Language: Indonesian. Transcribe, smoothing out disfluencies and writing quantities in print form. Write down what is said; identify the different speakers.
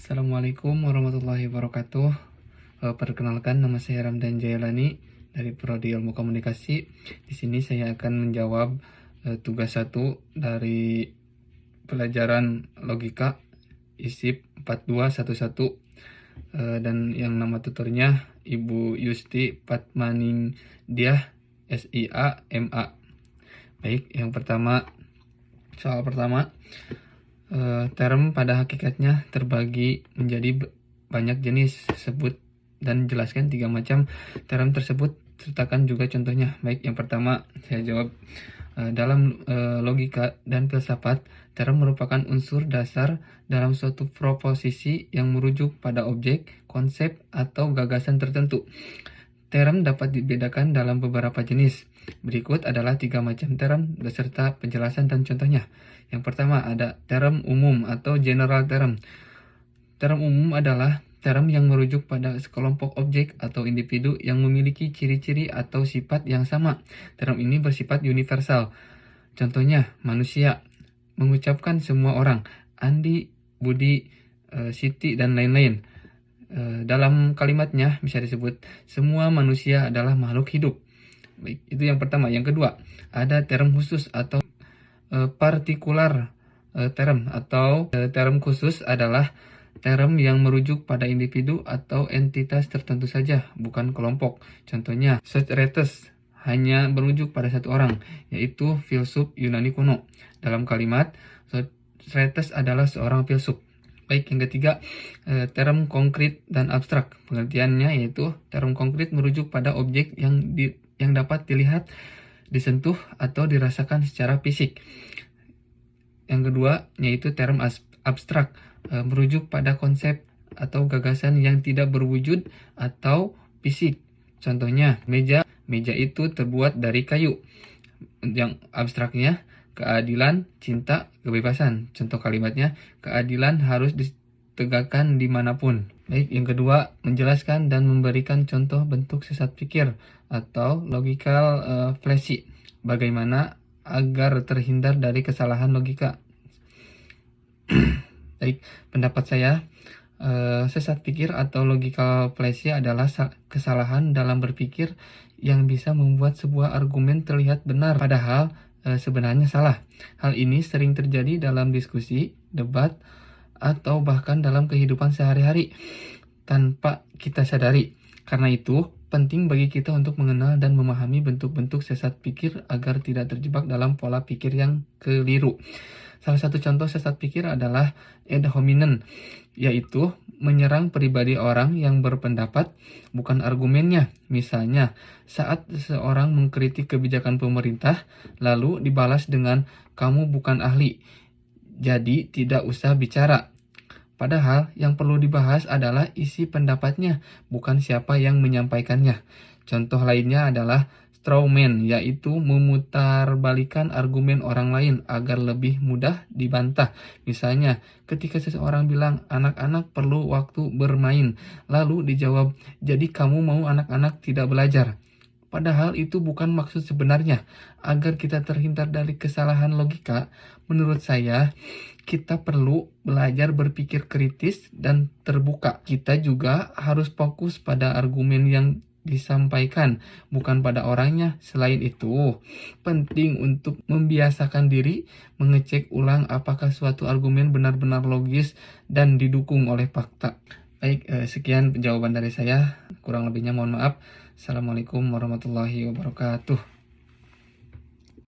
Speaker 1: Assalamualaikum warahmatullahi wabarakatuh. Perkenalkan, nama saya Ramdan Jayalani dari Prodi Ilmu Komunikasi. Di sini saya akan menjawab tugas 1 dari pelajaran logika ISIP 4211, dan yang nama tutornya Ibu Yusti Patmaningdiah SIA MA. Baik, yang pertama, soal pertama. Term pada hakikatnya terbagi menjadi banyak jenis. Sebut dan jelaskan 3 macam term tersebut, sertakan juga contohnya. Baik, yang pertama saya jawab. Dalam logika dan filsafat, term merupakan unsur dasar dalam suatu proposisi yang merujuk pada objek, konsep, atau gagasan tertentu. Term dapat dibedakan dalam beberapa jenis. Berikut adalah 3 macam term beserta penjelasan dan contohnya. Yang pertama ada term umum atau general term. Term umum adalah term yang merujuk pada sekelompok objek atau individu yang memiliki ciri-ciri atau sifat yang sama. Term ini bersifat universal. Contohnya, manusia, mengucapkan semua orang, Andi, Budi, Siti, dan lain-lain. Dalam kalimatnya bisa disebut semua manusia adalah makhluk hidup. Baik, itu yang pertama. Yang kedua, ada term khusus atau partikular term, atau term khusus adalah term yang merujuk pada individu atau entitas tertentu saja, bukan kelompok. Contohnya, Socrates hanya merujuk pada satu orang, yaitu filsuf Yunani kuno. Dalam kalimat, Socrates adalah seorang filsuf. Baik, yang ketiga, term konkret dan abstrak. Pengertiannya yaitu term konkret merujuk pada objek yang dapat dilihat, disentuh, atau dirasakan secara fisik. Yang kedua, yaitu term abstrak, merujuk pada konsep atau gagasan yang tidak berwujud atau fisik. Contohnya, meja itu terbuat dari kayu. Yang abstraknya, keadilan, cinta, kebebasan. Contoh kalimatnya, keadilan harus ditegakkan dimanapun. Baik, yang kedua, menjelaskan dan memberikan contoh bentuk sesat pikir atau logical fallacy. Bagaimana agar terhindar dari kesalahan logika. Baik, pendapat saya, sesat pikir atau logical fallacy adalah kesalahan dalam berpikir yang bisa membuat sebuah argumen terlihat benar, padahal sebenarnya salah. Hal ini sering terjadi dalam diskusi, debat, atau bahkan dalam kehidupan sehari-hari tanpa kita sadari. Karena itu, penting bagi kita untuk mengenal dan memahami bentuk-bentuk sesat pikir agar tidak terjebak dalam pola pikir yang keliru. Salah satu contoh sesat pikir adalah ad hominem, yaitu menyerang pribadi orang yang berpendapat, bukan argumennya. Misalnya, saat seseorang mengkritik kebijakan pemerintah, lalu dibalas dengan "kamu bukan ahli, jadi tidak usah bicara." Padahal yang perlu dibahas adalah isi pendapatnya, bukan siapa yang menyampaikannya. Contoh lainnya adalah straw man, yaitu memutarbalikan argumen orang lain agar lebih mudah dibantah. Misalnya, ketika seseorang bilang anak-anak perlu waktu bermain, lalu dijawab, jadi kamu mau anak-anak tidak belajar. Padahal itu bukan maksud sebenarnya. Agar kita terhindar dari kesalahan logika, menurut saya, kita perlu belajar berpikir kritis dan terbuka. Kita juga harus fokus pada argumen yang disampaikan, bukan pada orangnya. Selain itu, penting untuk membiasakan diri mengecek ulang apakah suatu argumen benar-benar logis dan didukung oleh fakta. Baik, sekian jawaban dari saya. Kurang lebihnya mohon maaf. Assalamualaikum warahmatullahi wabarakatuh.